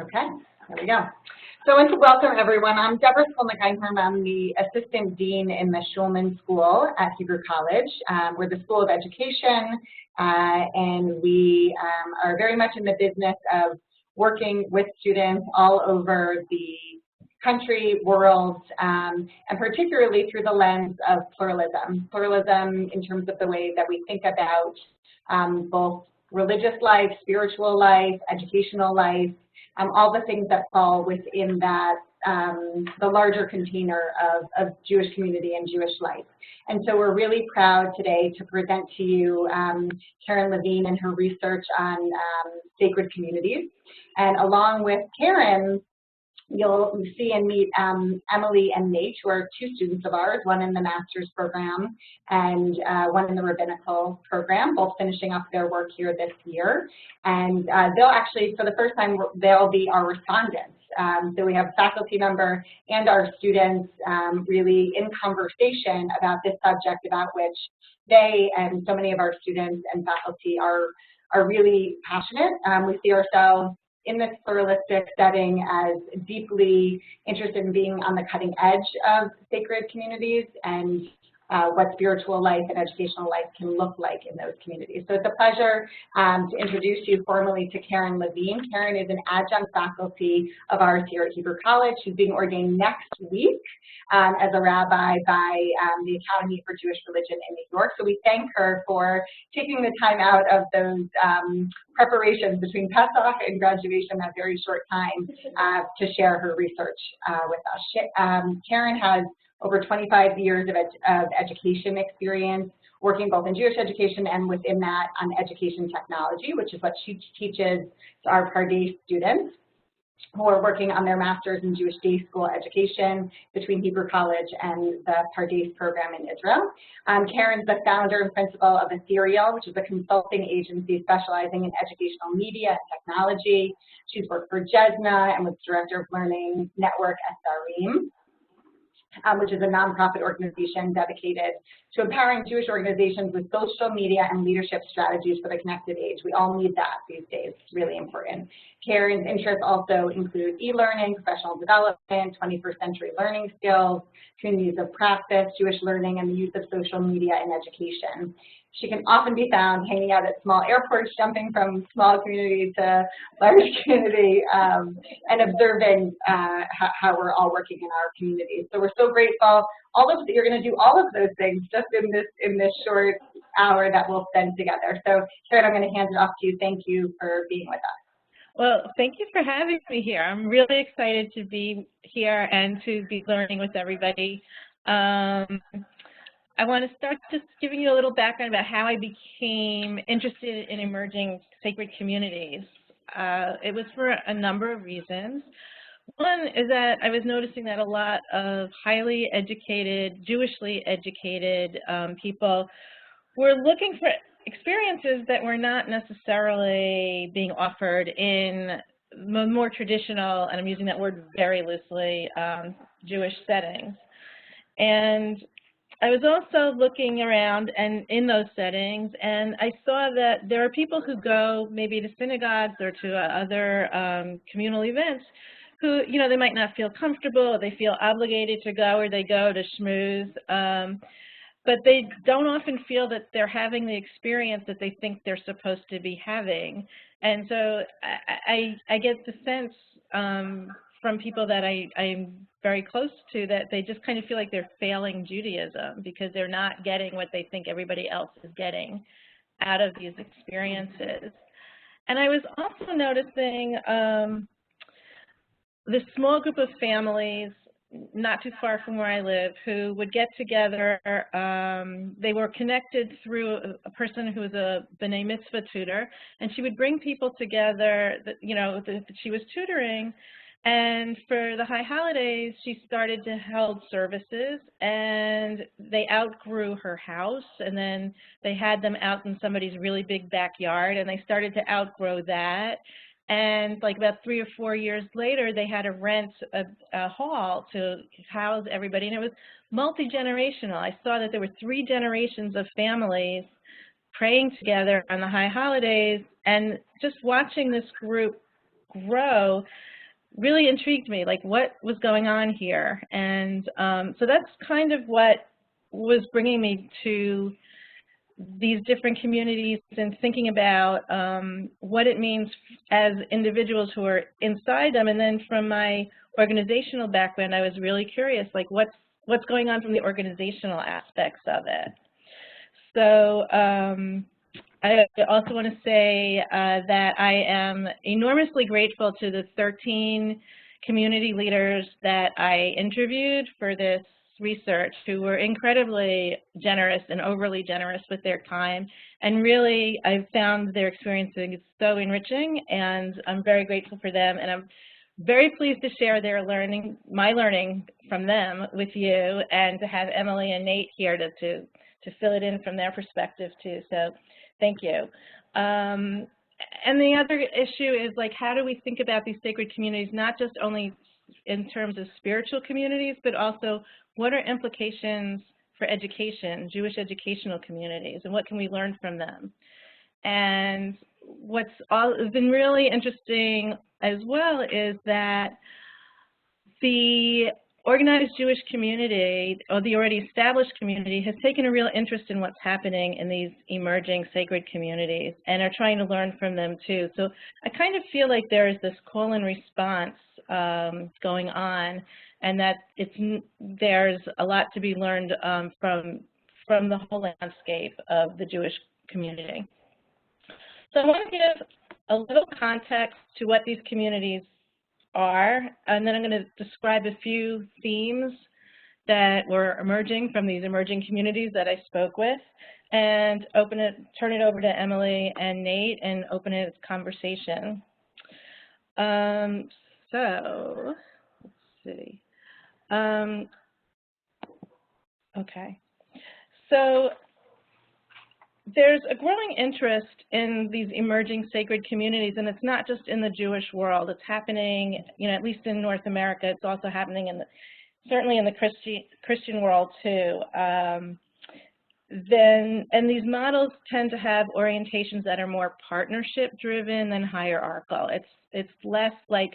Okay, there we go. So I want to welcome everyone. I'm Deborah Skolnick-Einhorn. I'm the Assistant Dean in the Schulman School at Hebrew College. We're the School of Education, and we are very much in the business of working with students all over the country, world, and particularly through the lens of pluralism. Pluralism in terms of the way that we think about both religious life, spiritual life, educational life, all the things that fall within that, the larger container of Jewish community and Jewish life. And so we're really proud today to present to you Karen Levine and her research on sacred communities. And along with Karen, you'll see and meet Emily and Nate, who are two students of ours, one in the master's program and one in the rabbinical program, both finishing up their work here this year. And they'll actually, for the first time, they'll be our respondents. So we have a faculty member and our students really in conversation about this subject about which they and so many of our students and faculty are really passionate. We see ourselves in this pluralistic setting as deeply interested in being on the cutting edge of sacred communities and what spiritual life and educational life can look like in those communities. So it's a pleasure to introduce you formally to Karen Levine. Karen is an adjunct faculty of ours here at Hebrew College. She's being ordained next week as a rabbi by the Academy for Jewish Religion in New York. So we thank her for taking the time out of those preparations between Pesach and graduation, that very short time, to share her research with us. Karen has over 25 years of education experience, working both in Jewish education and within that on education technology, which is what she teaches to our Pardes students who are working on their master's in Jewish day school education between Hebrew College and the Pardes program in Israel. Karen's the founder and principal of Ethereal, which is a consulting agency specializing in educational media and technology. She's worked for JESNA and was director of Learning Network SREAM, which is a nonprofit organization dedicated to empowering Jewish organizations with social media and leadership strategies for the connected age. We all need that these days. It's really important. Karen's interests also include e-learning, professional development, 21st century learning skills, communities of practice, Jewish learning, and the use of social media in education. She can often be found hanging out at small airports, jumping from small community to large community, and observing how we're all working in our communities. So we're so grateful. You're going to do all of those things just in this short hour that we'll spend together. So Karen, I'm going to hand it off to you. Thank you for being with us. Well, thank you for having me here. I'm really excited to be here and to be learning with everybody. I want to start just giving you a little background about how I became interested in emerging sacred communities. It was for a number of reasons. One is that I was noticing that a lot of highly educated, Jewishly educated people were looking for experiences that were not necessarily being offered in more traditional, and I'm using that word very loosely, Jewish settings. And I was also looking around and in those settings, and I saw that there are people who go maybe to synagogues or to other communal events who, you know, they might not feel comfortable, or they feel obligated to go, or they go to schmooze, but they don't often feel that they're having the experience that they think they're supposed to be having. And so I get the sense from people that I'm very close to that they just kind of feel like they're failing Judaism because they're not getting what they think everybody else is getting out of these experiences. And I was also noticing this small group of families not too far from where I live who would get together. They were connected through a person who was a B'nai Mitzvah tutor, and she would bring people together that, you know, that she was tutoring. And for the high holidays, she started to hold services, and they outgrew her house, and then they had them out in somebody's really big backyard, and they started to outgrow that. And like about 3 or 4 years later, they had to rent a hall to house everybody, and it was multi-generational. I saw that there were 3 generations of families praying together on the high holidays, and just watching this group grow really intrigued me, like what was going on here. And so that's kind of what was bringing me to these different communities and thinking about what it means as individuals who are inside them. And then from my organizational background, I was really curious, like what's going on from the organizational aspects of it. So I also want to say that I am enormously grateful to the 13 community leaders that I interviewed for this research, who were incredibly generous and overly generous with their time. And really, I've found their experiences so enriching, and I'm very grateful for them. And I'm very pleased to share their learning, my learning from them with you, and to have Emily and Nate here to fill it in from their perspective too. So thank you. And the other issue is, like, how do we think about these sacred communities, not just only in terms of spiritual communities, but also what are implications for education, Jewish educational communities, and what can we learn from them? And what's been really interesting as well is that the organized Jewish community, or the already established community, has taken a real interest in what's happening in these emerging sacred communities and are trying to learn from them too. So I kind of feel like there is this call and response going on, and that there's a lot to be learned from the whole landscape of the Jewish community. So I want to give a little context to what these communities are, and then I'm going to describe a few themes that were emerging from these emerging communities that I spoke with, and turn it over to Emily and Nate and open it as conversation. So let's see. Okay. So there's a growing interest in these emerging sacred communities, and it's not just in the Jewish world. It's happening, at least in North America. It's also happening certainly in the Christian world too. And these models tend to have orientations that are more partnership-driven than hierarchical. It's less like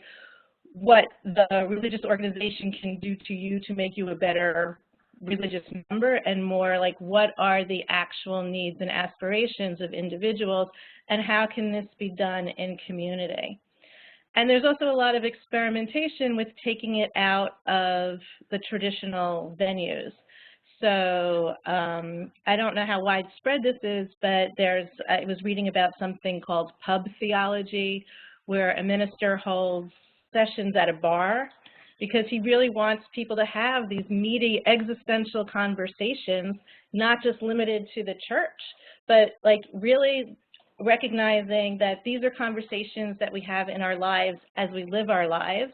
what the religious organization can do to you to make you a better religious member, and more like what are the actual needs and aspirations of individuals, and how can this be done in community. And there's also a lot of experimentation with taking it out of the traditional venues. So I don't know how widespread this is, but I was reading about something called pub theology, where a minister holds sessions at a bar, because he really wants people to have these meaty existential conversations, not just limited to the church, but like really recognizing that these are conversations that we have in our lives as we live our lives.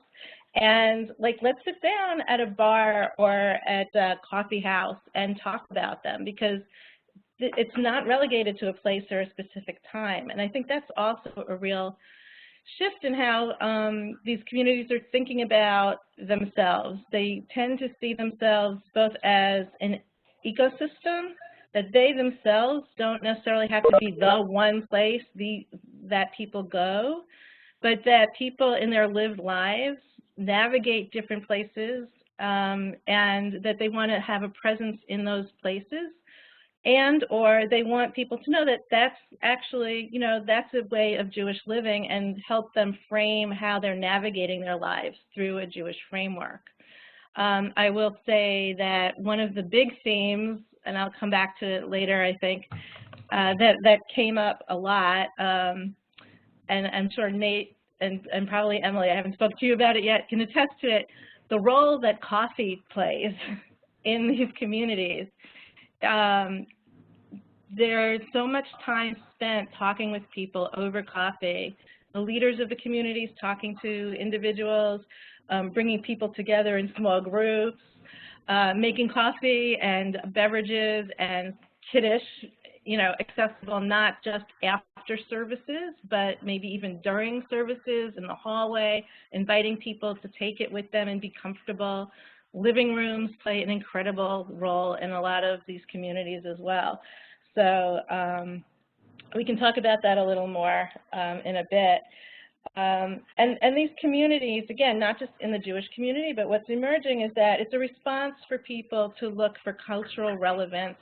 And like, let's sit down at a bar or at a coffee house and talk about them, because it's not relegated to a place or a specific time. And I think that's also a real shift in how these communities are thinking about themselves. They tend to see themselves both as an ecosystem, that they themselves don't necessarily have to be the one place that people go, but that people in their lived lives navigate different places, and that they want to have a presence in those places, or they want people to know that that's actually, that's a way of Jewish living, and help them frame how they're navigating their lives through a Jewish framework. I will say that one of the big themes, and I'll come back to it later, I think, that came up a lot, and I'm sure Nate and probably Emily, I haven't spoken to you about it yet, can attest to it, the role that coffee plays in these communities. There's so much time spent talking with people over coffee, the leaders of the communities talking to individuals, bringing people together in small groups, making coffee and beverages and kiddush, accessible not just after services, but maybe even during services in the hallway, inviting people to take it with them and be comfortable. Living rooms play an incredible role in a lot of these communities as well. So we can talk about that a little more in a bit. And these communities, again, not just in the Jewish community, but what's emerging is that it's a response for people to look for cultural relevance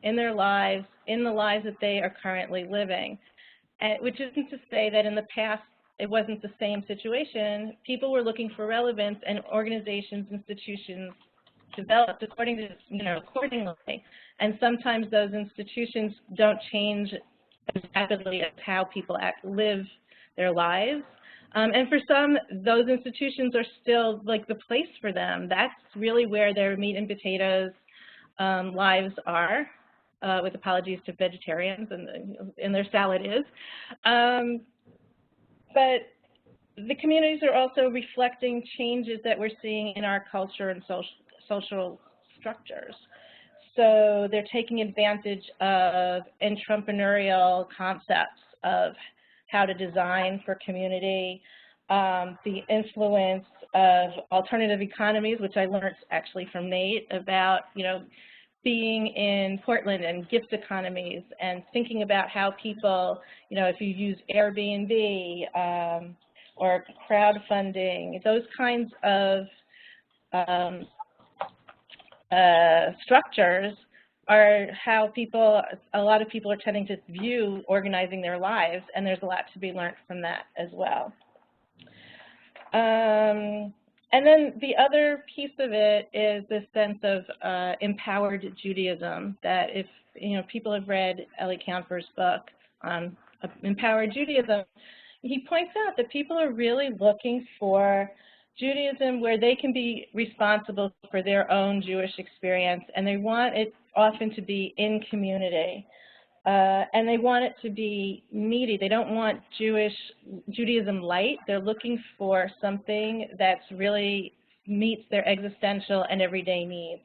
in their lives, in the lives that they are currently living. Which isn't to say that in the past it wasn't the same situation. People were looking for relevance, and organizations, institutions developed accordingly. And sometimes those institutions don't change as rapidly as how people live their lives. And for some, those institutions are still like the place for them. That's really where their meat and potatoes lives are, with apologies to vegetarians, and their salad is. But the communities are also reflecting changes that we're seeing in our culture and social structures. So they're taking advantage of entrepreneurial concepts of how to design for community, the influence of alternative economies, which I learned actually from Nate about, being in Portland and gift economies, and thinking about how people, if you use Airbnb or crowdfunding, those kinds of structures are how a lot of people are tending to view organizing their lives, and there's a lot to be learned from that as well. And then the other piece of it is this sense of empowered Judaism, that if people have read Eli Camper's book on empowered Judaism, he points out that people are really looking for Judaism where they can be responsible for their own Jewish experience, and they want it often to be in community. And they want it to be meaty. They don't want Judaism light. They're looking for something that's really meets their existential and everyday needs.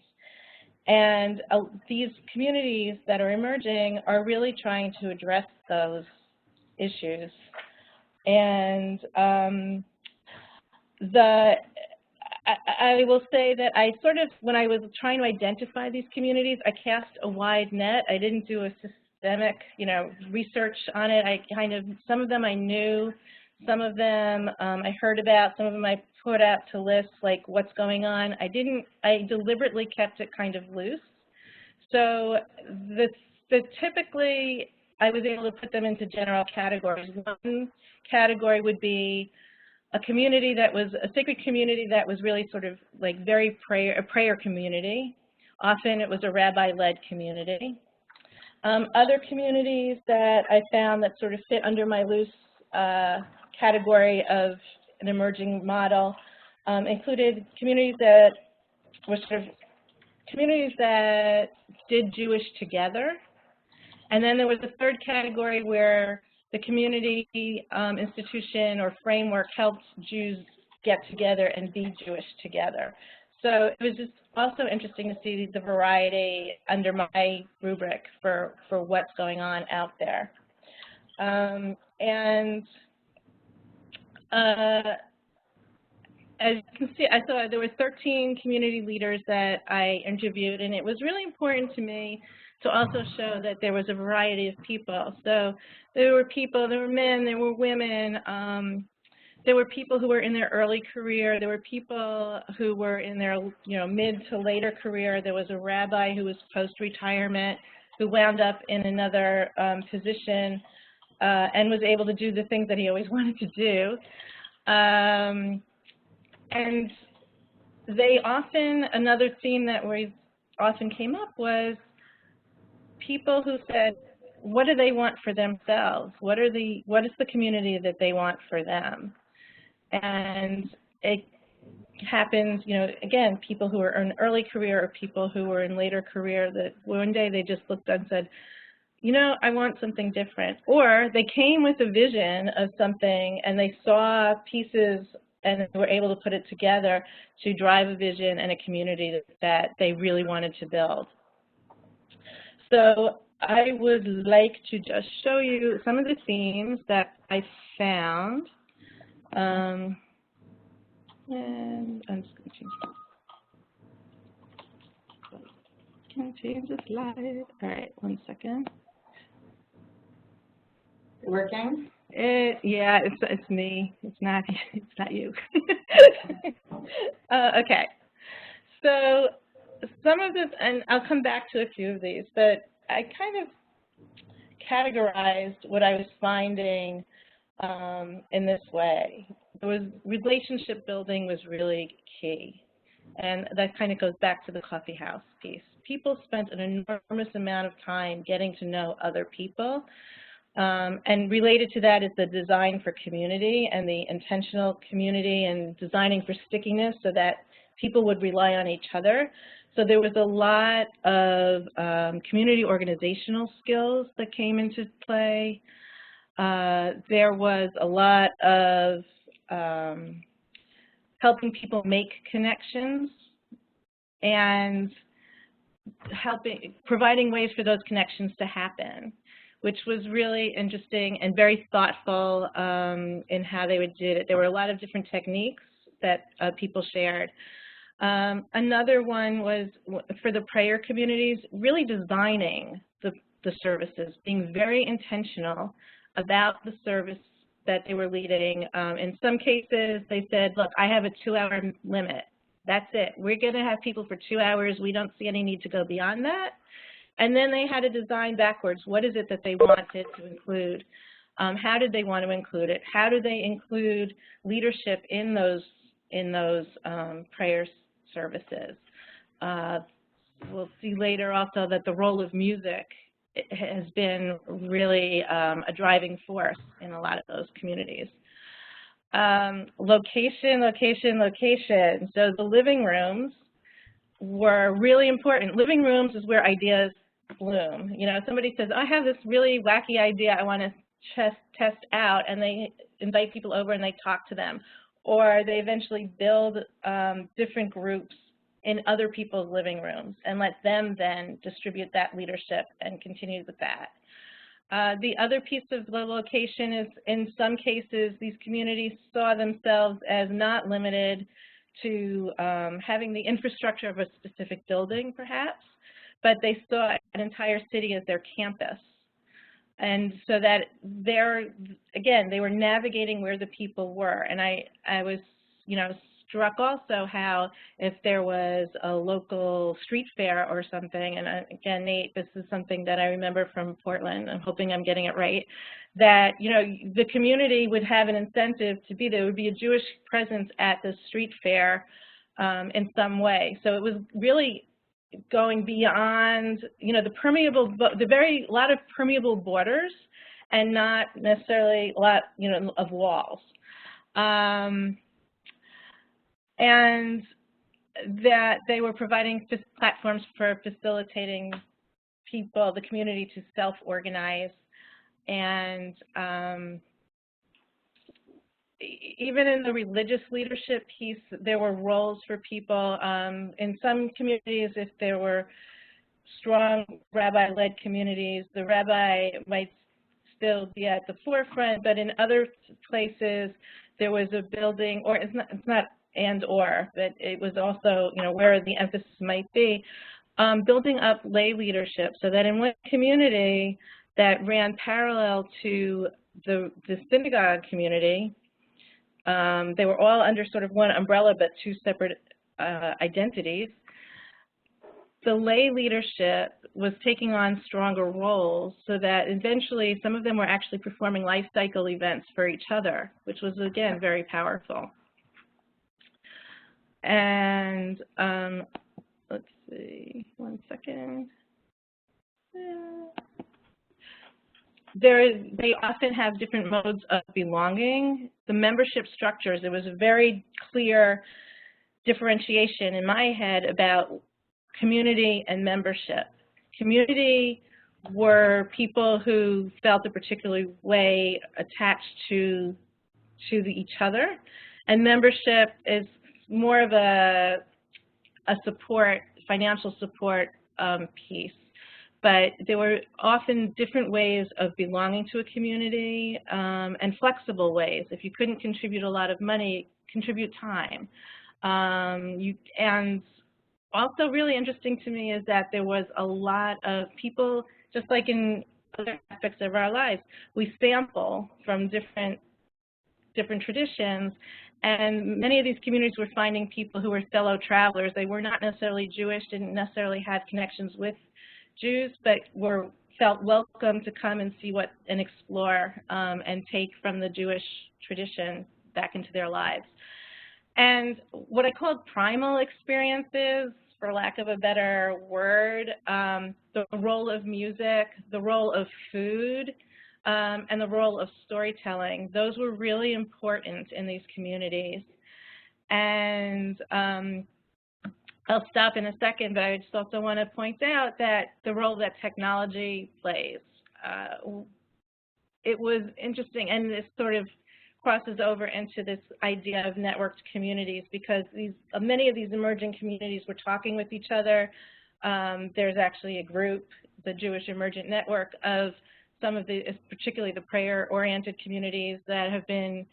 And these communities that are emerging are really trying to address those issues. And I will say that when I was trying to identify these communities, I cast a wide net. I didn't do a systemic, research on it. Some of them I knew, some of them I heard about, some of them I put out to lists like what's going on. I deliberately kept it kind of loose. So typically I was able to put them into general categories. One category would be a community that was a sacred community that was really sort of like a prayer community. Often it was a rabbi-led community. Other communities that I found that sort of fit under my loose category of an emerging model included communities that were sort of communities that did Jewish together. And then there was a third category where the community institution or framework helped Jews get together and be Jewish together. So it was just also interesting to see the variety under my rubric for what's going on out there. As you can see, I saw there were 13 community leaders that I interviewed, and it was really important to me to also show that there was a variety of people. So there were men, there were women, there were people who were in their early career, there were people who were in their mid to later career. There was a rabbi who was post-retirement who wound up in another position and was able to do the things that he always wanted to do. And they often, another theme that often came up was people who said, what do they want for themselves? What is the community that they want for them? And it happens, again, people who are in early career or people who were in later career, that one day they just looked and said, I want something different. Or they came with a vision of something and they saw pieces and were able to put it together to drive a vision and a community that they really wanted to build. So I would like to just show you some of the themes that I found. And I'm just going to change that. Can I change the slide? All right, one second. Working? Yeah, it's me. It's not you. Okay. So some of this, and I'll come back to a few of these, but I kind of categorized what I was finding in this way. Relationship building was really key, and that kind of goes back to the coffee house piece. People spent an enormous amount of time getting to know other people, and related to that is the design for community and the intentional community and designing for stickiness so that people would rely on each other. So there was a lot of community organizational skills that came into play. There was a lot of helping people make connections and providing ways for those connections to happen, which was really interesting and very thoughtful in how they would do it. There were a lot of different techniques that people shared. Another one was for the prayer communities, really designing the services, being very intentional about the service that they were leading. In some cases, they said, look, I have a 2-hour limit. That's it. We're going to have people for 2 hours. We don't see any need to go beyond that. And then they had to design backwards. What is it that they wanted to include? How did they want to include it? How do they include leadership in those prayer services? We'll see later also that the role of music has been really a driving force in a lot of those communities. Location, location, location. So the living rooms were really important. Living rooms is where ideas bloom. You know, somebody says, I have this really wacky idea I want to test out, and they invite people over and they talk to them. Or they eventually build different groups in other people's living rooms and let them then distribute that leadership and continue with that. The other piece of the location is, in some cases, these communities saw themselves as not limited to having the infrastructure of a specific building, perhaps, but they saw an entire city as their campus. And so that again, they were navigating where the people were. And I was, struck also how if there was a local street fair or something, and again, Nate, this is something that I remember from Portland, I'm hoping I'm getting it right, that, the community would have an incentive to be there. There would be a Jewish presence at the street fair in some way. So it was really going beyond, the lot of permeable borders and not necessarily a lot, of walls. And that they were providing platforms for facilitating people, the community, to self-organize. And even in the religious leadership piece, there were roles for people. In some communities, if there were strong rabbi-led communities, the rabbi might still be at the forefront, but in other places, there was a building, or it's not and/or, but it was also, where the emphasis might be, building up lay leadership, so that in one community that ran parallel to the synagogue community, they were all under sort of one umbrella but two separate identities. The lay leadership was taking on stronger roles, so that eventually some of them were actually performing life cycle events for each other, which was, again, very powerful. And let's see, one second. They often have different modes of belonging. The membership structures, there was a very clear differentiation in my head about community and membership. Community were people who felt a particular way attached to each other, and membership is more of a support, financial support piece. But there were often different ways of belonging to a community and flexible ways. If you couldn't contribute a lot of money, contribute time. And also really interesting to me is that there was a lot of people, just like in other aspects of our lives. We sample from different traditions, and many of these communities were finding people who were fellow travelers. They were not necessarily Jewish, didn't necessarily have connections with Jews, but felt welcome to come and see and explore and take from the Jewish tradition back into their lives. And what I called primal experiences, for lack of a better word, the role of music, the role of food, and the role of storytelling, those were really important in these communities. And I'll stop in a second, but I just also want to point out that the role that technology plays. It was interesting, and this sort of crosses over into this idea of networked communities, because many of these emerging communities were talking with each other. There's actually a group, the Jewish Emergent Network, of some of the, particularly the prayer-oriented communities that have been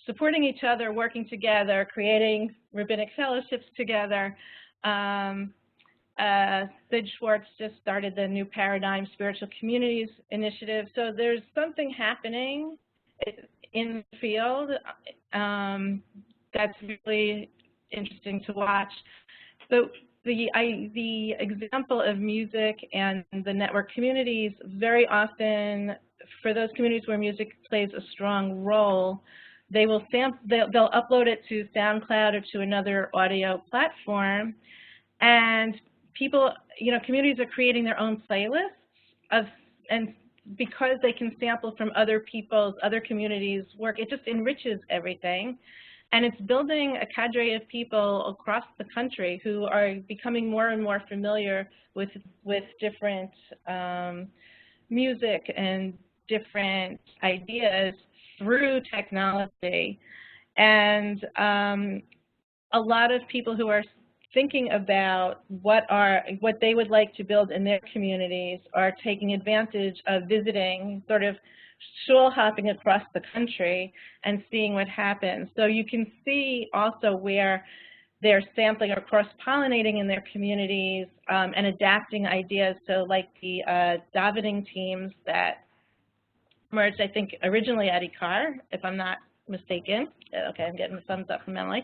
supporting each other, working together, creating rabbinic fellowships together. Sid Schwartz just started the New Paradigm Spiritual Communities Initiative. So there's something happening in the field that's really interesting to watch. So the example of music and the network communities, very often for those communities where music plays a strong role, they'll upload it to SoundCloud or to another audio platform, and people, communities are creating their own playlists and because they can sample from other communities' work, it just enriches everything. And it's building a cadre of people across the country who are becoming more and more familiar with different music and different ideas through technology. And a lot of people who are thinking about what they would like to build in their communities are taking advantage of visiting, sort of shul hopping across the country and seeing what happens. So you can see also where they're sampling or cross-pollinating in their communities and adapting ideas. So like the davening teams that emerged, I think, originally at ICAR, if I'm not mistaken. Okay, I'm getting the thumbs up from Emily.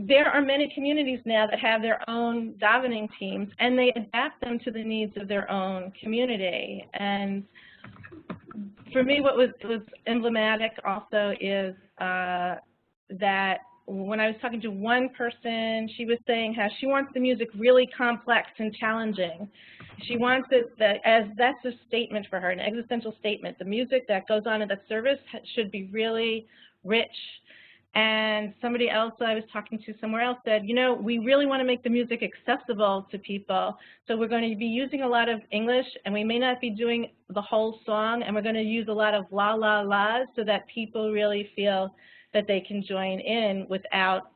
There are many communities now that have their own davening teams, and they adapt them to the needs of their own community. And for me, what was emblematic also is that when I was talking to one person, she was saying how she wants the music really complex and challenging. She wants it that's a statement for her, an existential statement. The music that goes on in that service should be really rich. And somebody else I was talking to somewhere else said, we really want to make the music accessible to people. So we're going to be using a lot of English, and we may not be doing the whole song, and we're going to use a lot of la, la, la's so that people really feel that they can join in without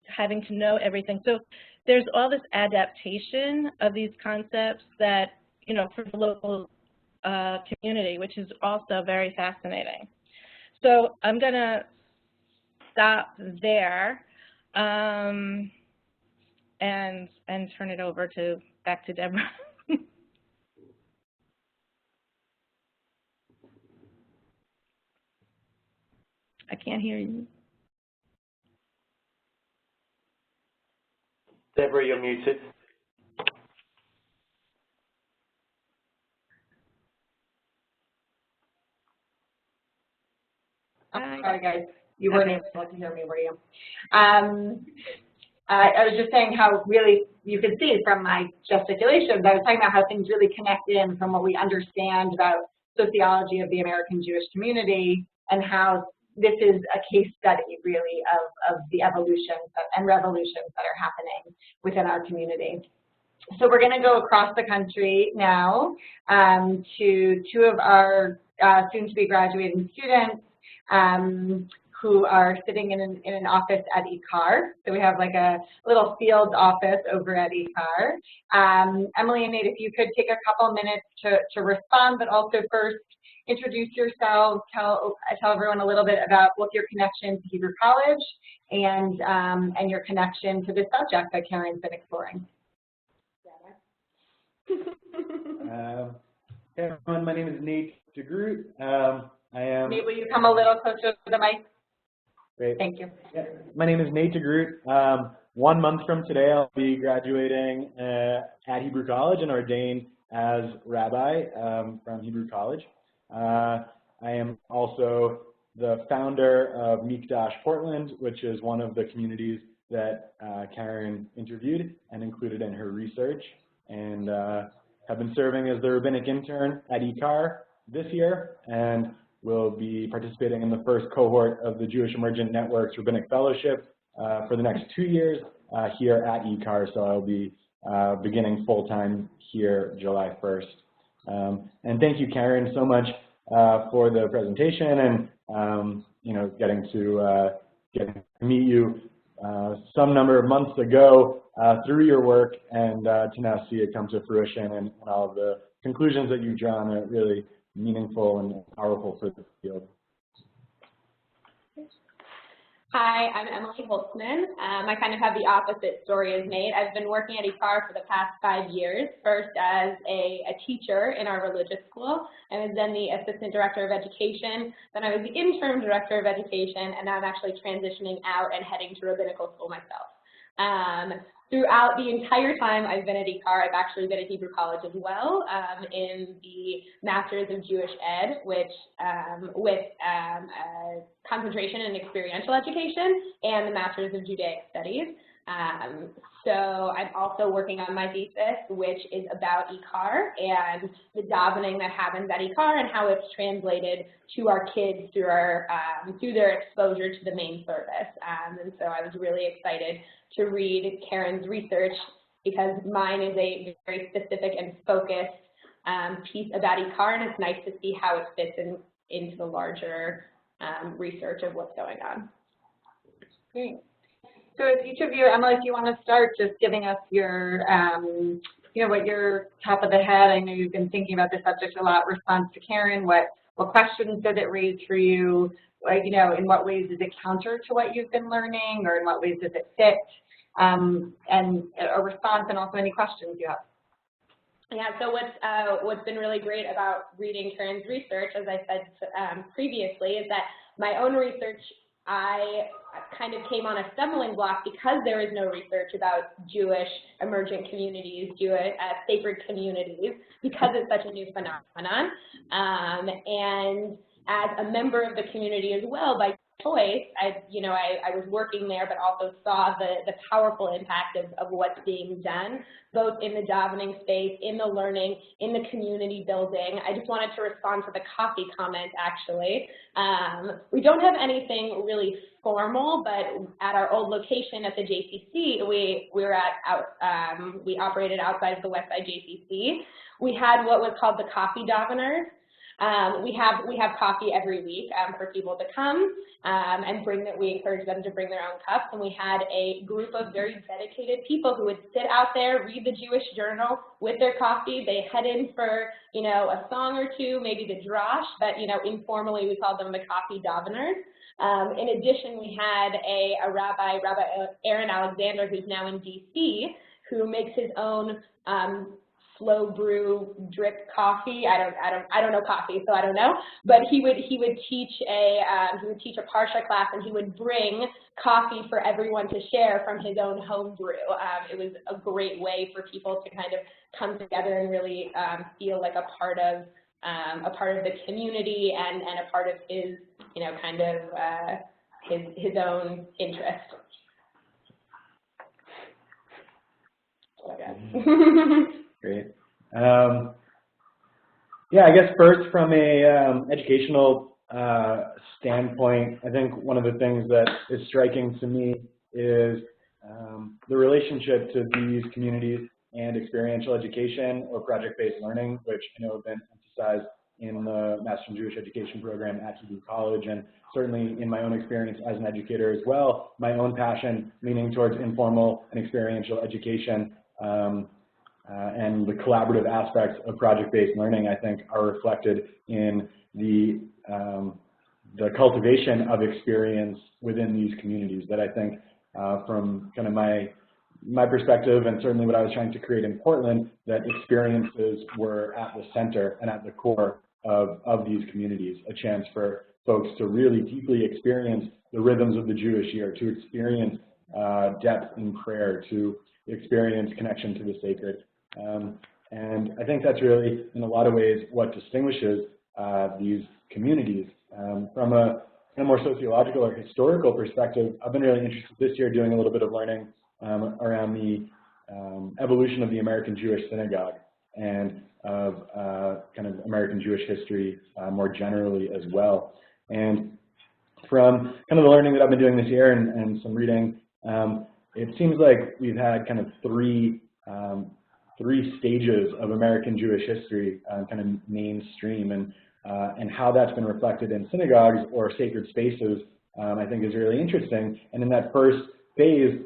having to know everything. So there's all this adaptation of these concepts that, for the local community, which is also very fascinating. So I'm going to stop there and turn it over back to Deborah. I can't hear you. Deborah, you're muted. Oh, sorry, guys. You weren't able to hear me, were you? I was just saying how really you could see from my gesticulations, I was talking about how things really connect in from what we understand about sociology of the American Jewish community, and how this is a case study really of the evolutions and revolutions that are happening within our community. So we're going to go across the country now to two of our soon-to-be graduating students who are sitting in an office at ICAR. So we have like a little field office over at ICAR. Emily and Nate, if you could take a couple minutes to respond, but also first introduce yourselves, tell everyone a little bit about both your connection to Hebrew College and your connection to this subject that Karen's been exploring. Hey everyone, my name is Nate DeGroot. Nate, will you come a little closer to the mic? Great. Thank you. Yeah. My name is Nate DeGroot. 1 month from today, I'll be graduating at Hebrew College and ordained as rabbi from Hebrew College. I am also the founder of Mikdash Portland, which is one of the communities that Karen interviewed and included in her research, and have been serving as the rabbinic intern at ICAR this year, and will be participating in the first cohort of the Jewish Emergent Network's Rabbinic Fellowship for the next 2 years here at ICAR, so I'll be beginning full-time here July 1st. And thank you, Karen, so much for the presentation and getting to meet you some number of months ago through your work, and to now see it come to fruition and all of the conclusions that you've drawn are really meaningful and powerful for the field. Hi, I'm Emily Holtzman. I kind of have the opposite story as Nate. I've been working at ICAR for the past 5 years, first as a teacher in our religious school. I was then the assistant director of education, then I was the interim director of education, and now I'm actually transitioning out and heading to rabbinical school myself. Throughout the entire time I've been at ICAR, I've actually been at Hebrew College as well in the Masters of Jewish Ed, which with concentration in experiential education, and the Masters of Judaic Studies. So I'm also working on my thesis, which is about ICAR and the davening that happens at ICAR and how it's translated to our kids through their exposure to the main service. And so I was really excited to read Karen's research, because mine is a very specific and focused piece about ICAR, and it's nice to see how it fits into the larger research of what's going on. Great. So as each of you, Emily, if you want to start just giving us your, what your top of the head, I know you've been thinking about this subject a lot, response to Karen, what questions does it raise for you? In what ways is it counter to what you've been learning, or in what ways does it fit? And a response, and also any questions you have. Yeah, so what's been really great about reading Karen's research, as I said previously, is that my own research, I kind of came on a stumbling block because there is no research about Jewish emergent communities, Jewish sacred communities, because it's such a new phenomenon. And as a member of the community as well, by choice, I was working there, but also saw the powerful impact of what's being done, both in the davening space, in the learning, in the community building. I just wanted to respond to the coffee comment, actually. We don't have anything really formal, but at our old location at the JCC, we operated outside of the Westside JCC. We had what was called the coffee daveners. We have coffee every week for people to come and we encourage them to bring their own cups. And we had a group of very dedicated people who would sit out there, read the Jewish Journal with their coffee. They head in for, a song or two, maybe the drosh, but, informally we called them the coffee daveners. In addition, we had a Rabbi Aaron Alexander, who's now in DC, who makes his own slow brew drip coffee. I don't know coffee, so I don't know. But he would teach a parsha class, and he would bring coffee for everyone to share from his own home brew. It was a great way for people to kind of come together and really feel like a part of the community and a part of his his own interest. So I guess. Great. Yeah, I guess first from a educational standpoint, I think one of the things that is striking to me is the relationship to these communities and experiential education or project-based learning, which I know have been emphasized in the Master in Jewish Education program at Hebrew College, and certainly in my own experience as an educator as well, my own passion leaning towards informal and experiential education and the collaborative aspects of project-based learning, I think, are reflected in the cultivation of experience within these communities that I think from kind of my my perspective, and certainly what I was trying to create in Portland, that experiences were at the center and at the core of these communities, a chance for folks to really deeply experience the rhythms of the Jewish year, to experience depth in prayer, to experience connection to the sacred. And I think that's really, in a lot of ways, what distinguishes these communities. From a more sociological or historical perspective, I've been really interested this year doing a little bit of learning around the evolution of the American Jewish Synagogue and of kind of American Jewish history more generally as well. And from kind of the learning that I've been doing this year and some reading, it seems like we've had kind of three stages of American Jewish history kind of mainstream, and how that's been reflected in synagogues or sacred spaces, I think is really interesting. And in that first phase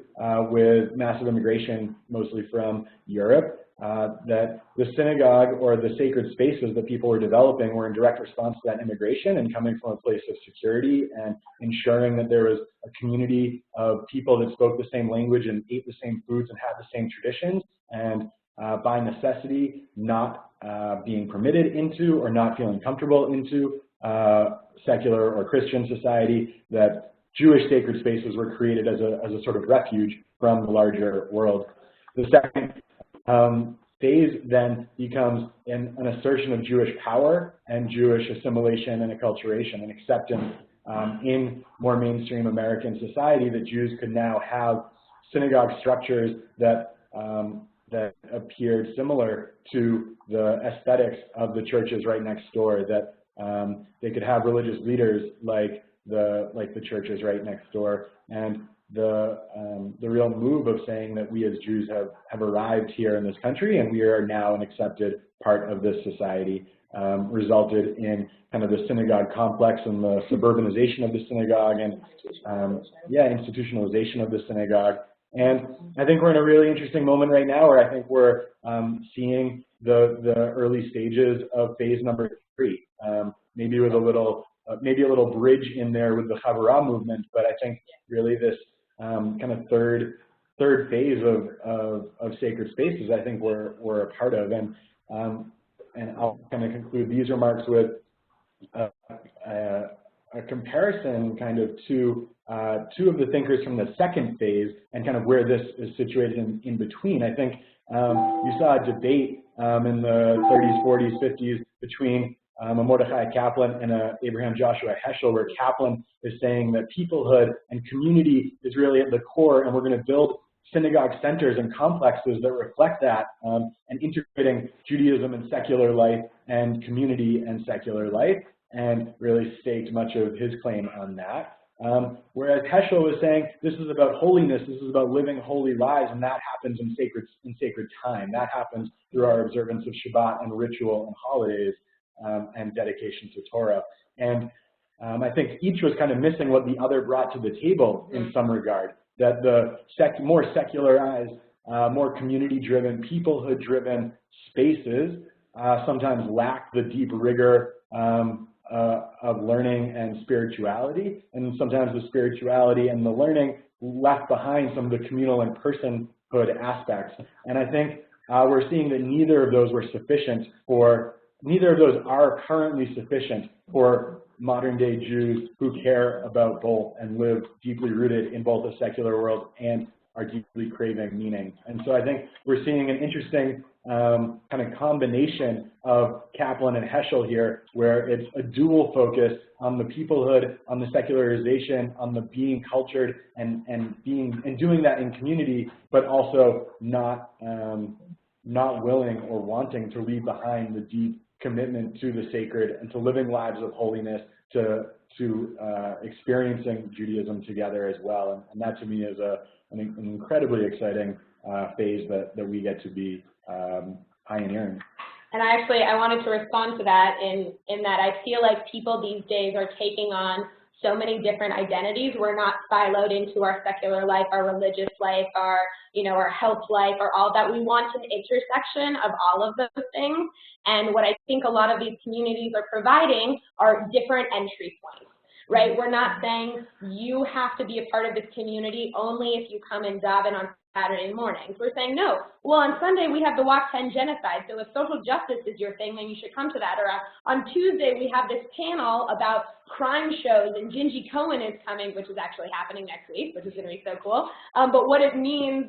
with massive immigration, mostly from Europe, that the synagogue or the sacred spaces that people were developing were in direct response to that immigration and coming from a place of security and ensuring that there was a community of people that spoke the same language and ate the same foods and had the same traditions, and by necessity not being permitted into or not feeling comfortable into secular or Christian society, that Jewish sacred spaces were created as a sort of refuge from the larger world. The second phase then becomes an assertion of Jewish power and Jewish assimilation and acculturation and acceptance in more mainstream American society, that Jews could now have synagogue structures that appeared similar to the aesthetics of the churches right next door, that they could have religious leaders like the churches right next door. And the real move of saying that we as Jews have arrived here in this country and we are now an accepted part of this society resulted in kind of the synagogue complex and the suburbanization of the synagogue and institutionalization of the synagogue. And I think we're in a really interesting moment right now where I think we're seeing the early stages of phase number 3, maybe with a little bridge in there with the Chavurah movement, but I think really this kind of third phase of sacred spaces I think we're a part of. And I'll kind of conclude these remarks with a comparison kind of to two of the thinkers from the second phase and kind of where this is situated in between. I think you saw a debate in the 30s, 40s, 50s between a Mordechai Kaplan and a Abraham Joshua Heschel, where Kaplan is saying that peoplehood and community is really at the core, and we're going to build synagogue centers and complexes that reflect that, and integrating Judaism and secular life and community and secular life, and really staked much of his claim on that. Whereas Heschel was saying this is about holiness, this is about living holy lives, and that happens in sacred time. That happens through our observance of Shabbat and ritual and holidays and dedication to Torah. And I think each was kind of missing what the other brought to the table in some regard, that the more secularized, more community-driven, peoplehood-driven spaces sometimes lack the deep rigor of learning and spirituality, and sometimes the spirituality and the learning left behind some of the communal and personhood aspects. And I think we're seeing that neither of those are currently sufficient for modern day Jews who care about both and live deeply rooted in both a secular world and are deeply craving meaning. And so I think we're seeing an interesting kind of combination of Kaplan and Heschel here, where it's a dual focus on the peoplehood, on the secularization, on the being cultured and doing that in community, but also not willing or wanting to leave behind the deep commitment to the sacred and to living lives of holiness, to experiencing Judaism together as well. And that to me is an incredibly exciting phase that we get to be pioneering. And I wanted to respond to that in that I feel like people these days are taking on so many different identities. We're not siloed into our secular life, our religious life, our health life, or all that. We want an intersection of all of those things. And what I think a lot of these communities are providing are different entry points, right? We're not saying you have to be a part of this community only if you come and daven on Saturday mornings. We're saying, no, well, on Sunday we have the Walk 10 Genocide, so if social justice is your thing, then you should come to that. Or on Tuesday we have this panel about crime shows, and Gingy Cohen is coming, which is actually happening next week, which is going to be so cool. But what it means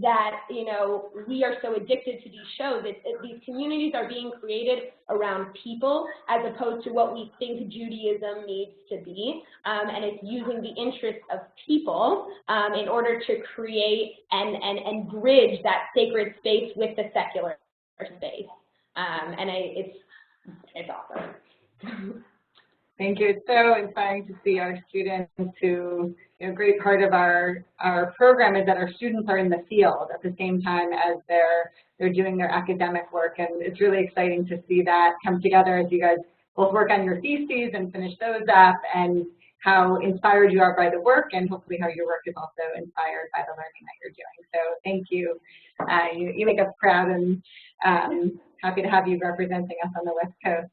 that, you know, we are so addicted to these shows. These communities are being created around people as opposed to what we think Judaism needs to be, and it's using the interests of people in order to create and bridge that sacred space with the secular space. And it's awesome. Thank you. It's so inspiring to see our students who, you know, a great part of our program is that our students are in the field at the same time as they're doing their academic work, and it's really exciting to see that come together as you guys both work on your theses and finish those up, and how inspired you are by the work, and hopefully how your work is also inspired by the learning that you're doing. So thank you. You make us proud, and happy to have you representing us on the West Coast.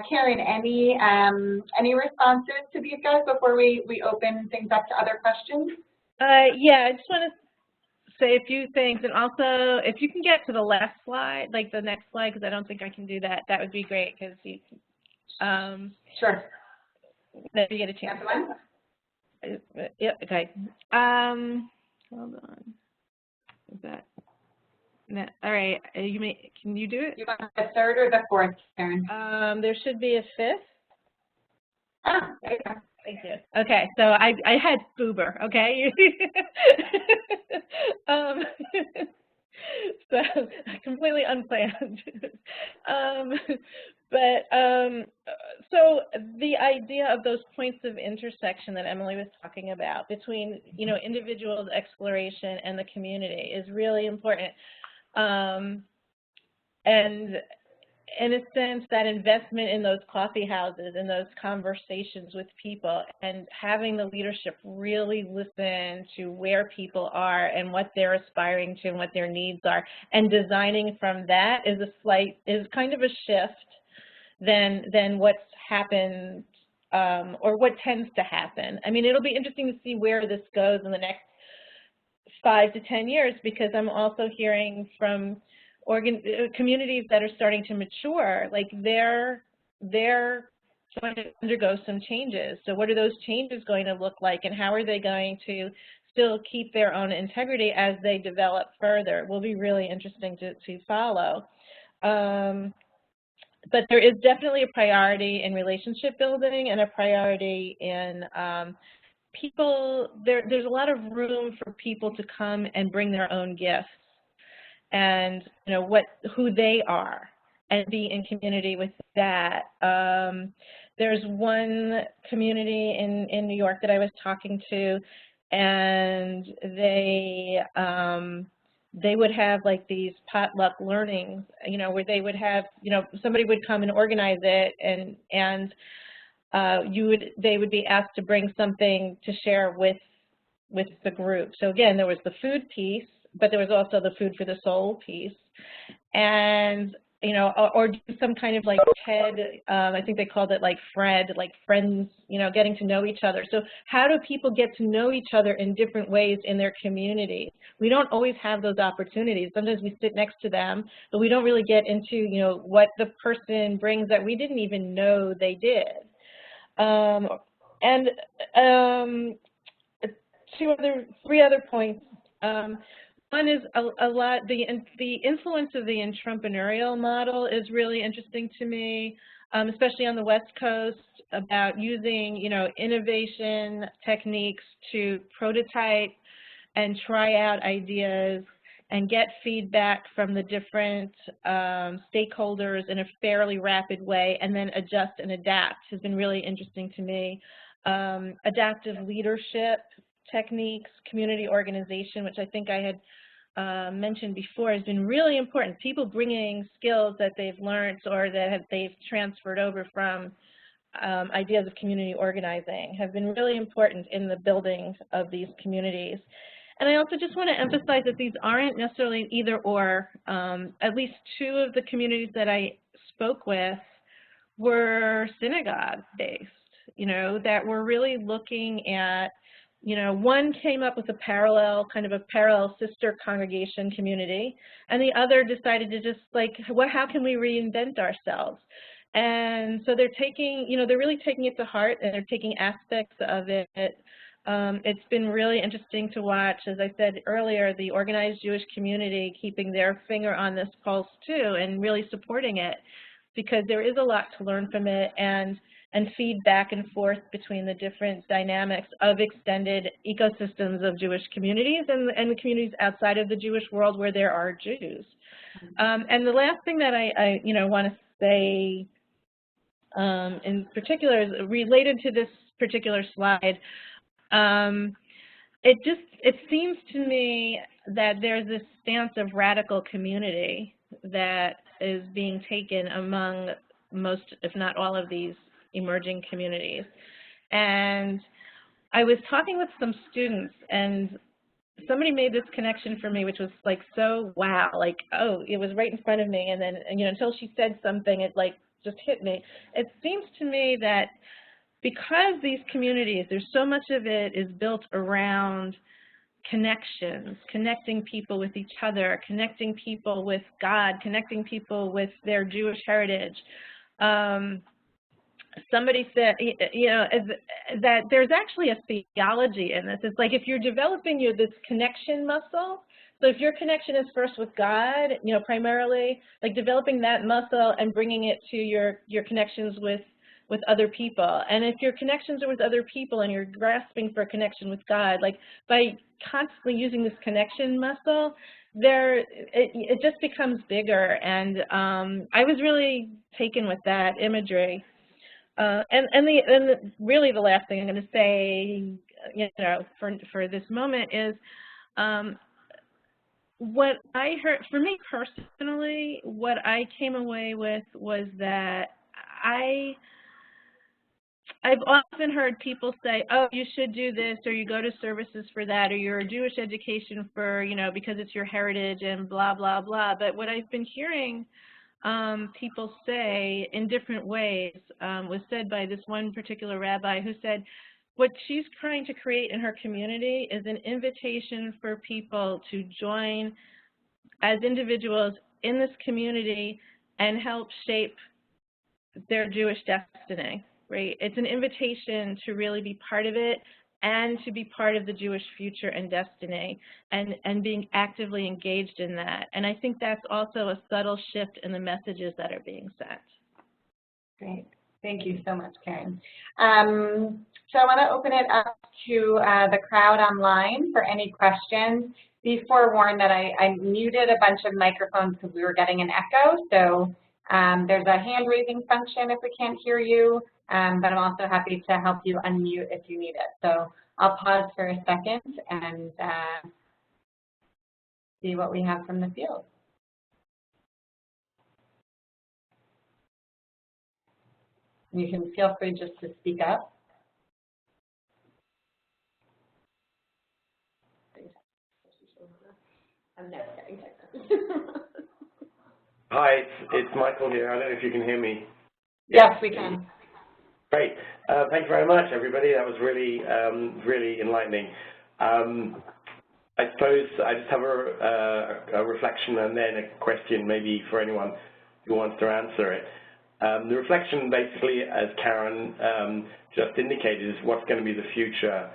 Karen, any responses to these guys before we open things up to other questions? Yeah, I just want to say a few things, and also if you can get to the last slide, like the next slide, because I don't think I can do that, that would be great, because you sure. If you get a chance. Yep, okay. Hold on. Is that? No, all right. Can you do it? You want the third or the fourth, Karen? There should be a fifth. Ah, there you go. Thank you. Okay, so I had Boober, okay? So completely unplanned. So the idea of those points of intersection that Emily was talking about between, you know, individual exploration and the community is really important. And in a sense, that investment in those coffee houses and those conversations with people, and having the leadership really listen to where people are and what they're aspiring to and what their needs are, and designing from that is kind of a shift than what's happened or what tends to happen. I mean, it'll be interesting to see where this goes in the next 5 to 10 years, because I'm also hearing from communities that are starting to mature, like they're going to undergo some changes. So what are those changes going to look like, and how are they going to still keep their own integrity as they develop further? It will be really interesting to follow. But there is definitely a priority in relationship building and a priority in people. There's a lot of room for people to come and bring their own gifts, and you know who they are, and be in community with that. There's one community in New York that I was talking to, and they would have like these potluck learnings, you know, where they would have, you know, somebody would come and organize it, and they would be asked to bring something to share with the group. So again, there was the food piece, but there was also the food for the soul piece, and you know, or do some kind of like TED, I think they called it like Fred, like friends, you know, getting to know each other. So how do people get to know each other in different ways in their community? We don't always have those opportunities. Sometimes we sit next to them, but we don't really get into, you know, what the person brings that we didn't even know they did. Three other points. One is the influence of the entrepreneurial model is really interesting to me, especially on the West Coast, about using, you know, innovation techniques to prototype and try out ideas and get feedback from the different stakeholders in a fairly rapid way, and then adjust and adapt has been really interesting to me. Adaptive leadership techniques, community organization, which I think I had mentioned before, has been really important. People bringing skills that they've learned or that they've transferred over from ideas of community organizing have been really important in the building of these communities. And I also just want to emphasize that these aren't necessarily either or. At least 2 of the communities that I spoke with were synagogue based, you know, that were really looking at you know, one came up with a parallel, kind of a parallel sister congregation community, and the other decided to just like, how can we reinvent ourselves? And so they're taking, you know, they're really taking it to heart, and they're taking aspects of it. It's been really interesting to watch, as I said earlier, the organized Jewish community keeping their finger on this pulse too, and really supporting it, because there is a lot to learn from it, and feed back and forth between the different dynamics of extended ecosystems of Jewish communities and the communities outside of the Jewish world where there are Jews. And the last thing that I you know, want to say in particular is related to this particular slide. It seems to me that there's this stance of radical community that is being taken among most, if not all, of these emerging communities. And I was talking with some students, and somebody made this connection for me, which was like so wow, like, oh, it was right in front of me, and then, you know, until she said something, it like just hit me. It seems to me that because these communities, there's so much of it is built around connections, connecting people with each other, connecting people with God, connecting people with their Jewish heritage. Somebody said, you know, that there's actually a theology in this. It's like if you're developing this connection muscle, so if your connection is first with God, you know, primarily, like developing that muscle and bringing it to your connections with other people. And if your connections are with other people and you're grasping for a connection with God, like by constantly using this connection muscle, it just becomes bigger. And I was really taken with that imagery. And really the last thing I'm going to say, you know, for this moment is what I heard, for me personally, what I came away with was that I've often heard people say, oh, you should do this, or you go to services for that, or you're a Jewish education for, you know, because it's your heritage and blah, blah, blah. But what I've been hearing people say in different ways was said by this one particular rabbi who said what she's trying to create in her community is an invitation for people to join as individuals in this community and help shape their Jewish destiny, right? It's an invitation to really be part of it and to be part of the Jewish future and destiny, and being actively engaged in that. And I think that's also a subtle shift in the messages that are being sent. Great. Thank you so much, Karen. So I want to open it up to the crowd online for any questions. Be forewarned that I muted a bunch of microphones because we were getting an echo. So there's a hand raising function if we can't hear you. But I'm also happy to help you unmute if you need it. So I'll pause for a second and see what we have from the field. You can feel free just to speak up. I'm never getting technical. Hi, it's Michael here. I don't know if you can hear me. Yes, we can. Great. Thank you very much, everybody. That was really, really enlightening. I suppose I just have a reflection and then a question maybe for anyone who wants to answer it. The reflection basically, as Karen just indicated, is what's going to be the future.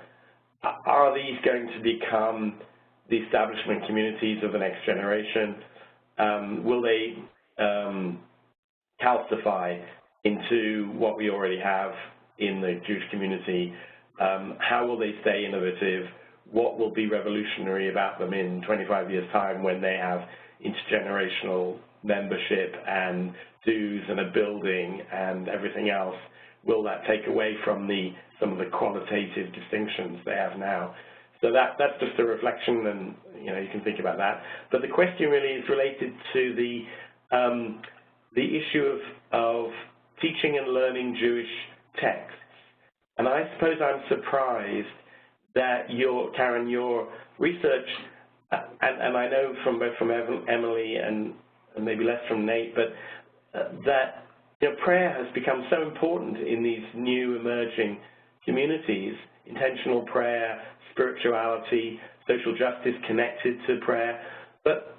Are these going to become the establishment communities of the next generation? Will they calcify into what we already have in the Jewish community? How will they stay innovative? What will be revolutionary about them in 25 years' time when they have intergenerational membership and dues and a building and everything else? Will that take away from some of the qualitative distinctions they have now? So that's just a reflection, and you can think about that. But the question really is related to the issue of teaching and learning Jewish texts. And I suppose I'm surprised that Karen, your research, and I know from both from Emily and maybe less from Nate, but that prayer has become so important in these new emerging communities intentional prayer, spirituality, social justice connected to prayer. But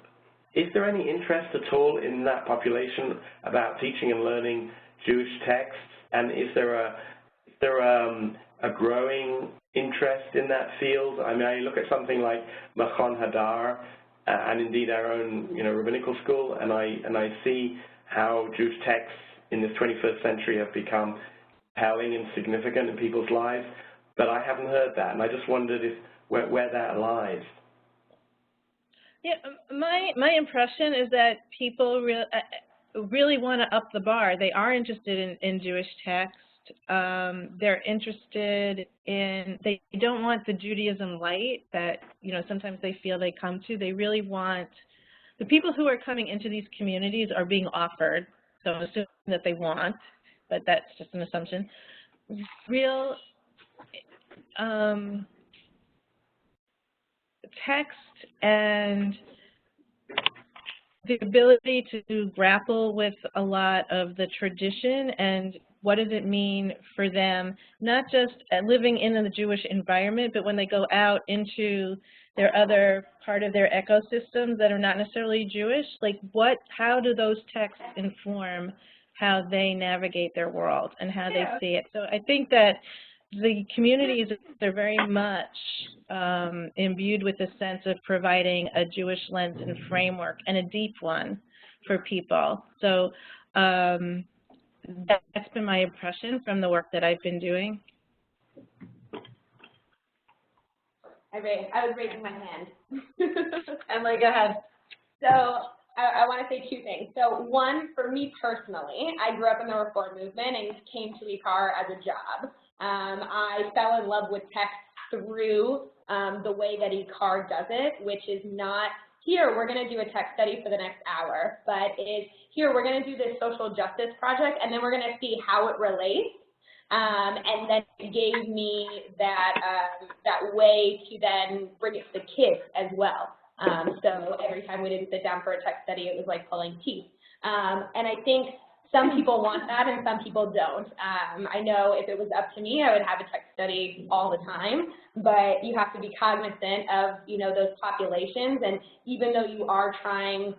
is there any interest at all in that population about teaching and learning Jewish texts? And is there a growing interest in that field? I mean, I look at something like Machon Hadar, and indeed our own, rabbinical school, and I see how Jewish texts in this 21st century have become compelling and significant in people's lives. But I haven't heard that, and I just wondered where that lies. Yeah, my impression is that people really want to up the bar. They are interested in Jewish text. They're interested in, they don't want the Judaism light that, sometimes they feel they come to. They really want, the people who are coming into these communities are being offered, so I'm assuming that they want, but that's just an assumption, real text and the ability to grapple with a lot of the tradition and what does it mean for them, not just living in the Jewish environment, but when they go out into their other part of their ecosystems that are not necessarily Jewish, like how do those texts inform how they navigate their world and how they see it? So I think that the communities are very much imbued with a sense of providing a Jewish lens and framework, and a deep one for people. So that's been my impression from the work that I've been doing. I was raising my hand. Emily, go ahead. So I want to say two things. So one, for me personally, I grew up in the Reform movement and came to IKAR as a job. I fell in love with text through the way that IKAR does it, which is not, here, we're going to do a text study for the next hour, but it's, here, we're going to do this social justice project, and then we're going to see how it relates. And then it gave me that way to then bring it to the kids as well. So every time we didn't sit down for a text study, it was like pulling teeth. And I think some people want that and some people don't. I know if it was up to me, I would have a text study all the time, but you have to be cognizant of, those populations. And even though you are trying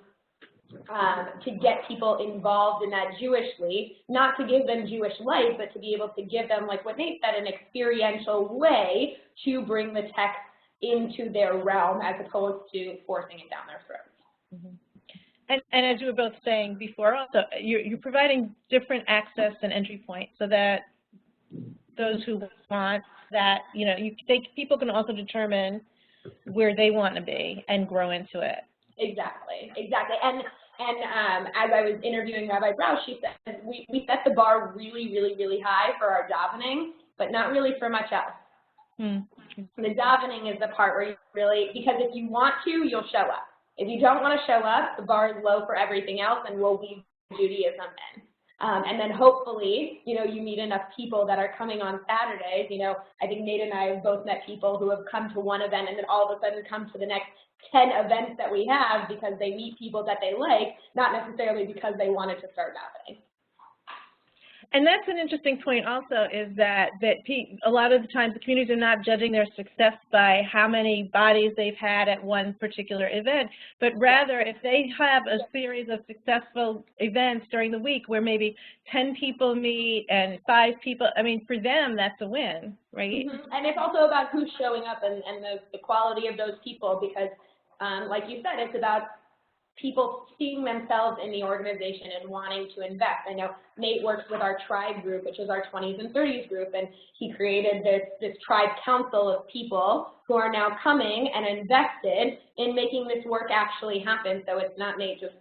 to get people involved in that Jewishly, not to give them Jewish life, but to be able to give them, like what Nate said, an experiential way to bring the text into their realm as opposed to forcing it down their throats. Mm-hmm. And as you were both saying before, also, you're providing different access and entry points so that those who want that, people can also determine where they want to be and grow into it. Exactly. And as I was interviewing Rabbi Brausch, she said we set the bar really, really, really high for our davening, but not really for much else. Mm-hmm. The davening is the part where you really, because if you want to, you'll show up. If you don't want to show up, the bar is low for everything else, and we'll weave Judaism in. And then hopefully, you meet enough people that are coming on Saturdays. I think Nate and I have both met people who have come to one event and then all of a sudden come to the next 10 events that we have because they meet people that they like, not necessarily because they wanted to start davening. And that's an interesting point also, is that a lot of the times the communities are not judging their success by how many bodies they've had at one particular event, but rather if they have a series of successful events during the week where maybe 10 people meet and 5 people, I mean, for them, that's a win, right? Mm-hmm. And it's also about who's showing up and the quality of those people because, like you said, it's about people seeing themselves in the organization and wanting to invest. I know Nate works with our tribe group, which is our 20s and 30s group, and he created this tribe council of people who are now coming and invested in making this work actually happen. So it's not Nate just,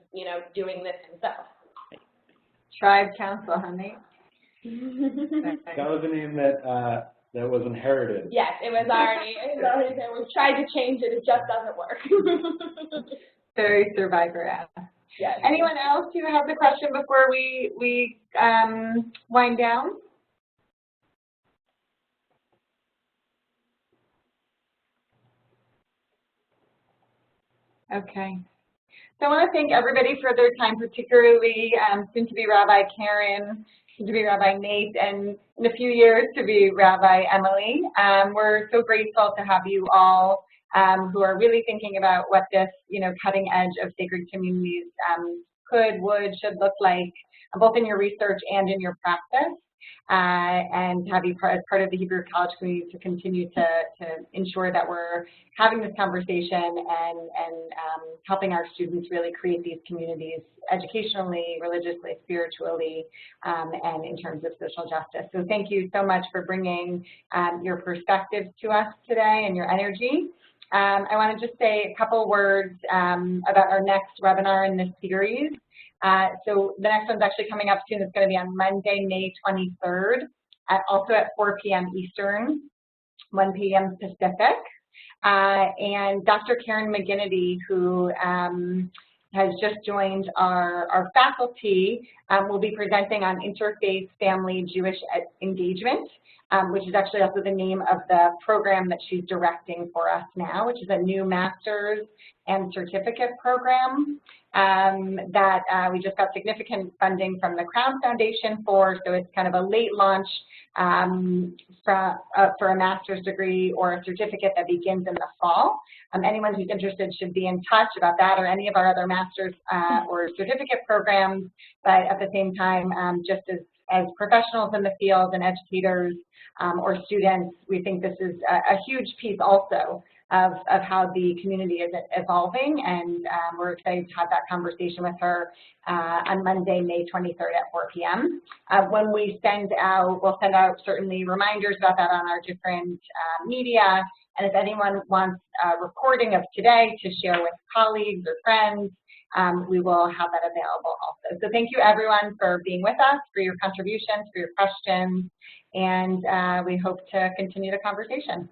doing this himself. Tribe council, huh, Nate? That was a name that was inherited. Yes, it was already, we tried to change it, it just doesn't work. Very Survivor-esque. Yes. Anyone else who has a question before we wind down? Okay. So I want to thank everybody for their time, particularly soon-to-be Rabbi Karen to be Rabbi Nate, and in a few years to be Rabbi Emily. We're so grateful to have you all who are really thinking about what this, cutting edge of sacred communities could, would, should look like, both in your research and in your practice. And have you as part of the Hebrew College community to continue to ensure that we're having this conversation and helping our students really create these communities educationally, religiously, spiritually, and in terms of social justice. So thank you so much for bringing your perspectives to us today and your energy. I want to just say a couple words about our next webinar in this series. So the next one's actually coming up soon. It's going to be on Monday, May 23rd, also at 4 p.m. Eastern, 1 p.m. Pacific. And Dr. Karen McGinnity, who has just joined our faculty, will be presenting on interfaith family Jewish engagement, which is actually also the name of the program that she's directing for us now, which is a new master's and certificate program that we just got significant funding from the Crown Foundation for. So it's kind of a late launch for a master's degree or a certificate that begins in the fall. Anyone who's interested should be in touch about that or any of our other master's or certificate programs. But at the same time, just as professionals in the field and educators or students, we think this is a huge piece also of how the community is evolving, and we're excited to have that conversation with her on Monday, May 23rd at 4 p.m. When we we'll send out certainly reminders about that on our different media, and if anyone wants a recording of today to share with colleagues or friends, we will have that available also. So thank you everyone for being with us, for your contributions, for your questions, and we hope to continue the conversation.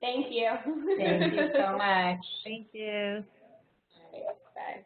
Thank you. Thank you so much. Thank you. All right, bye.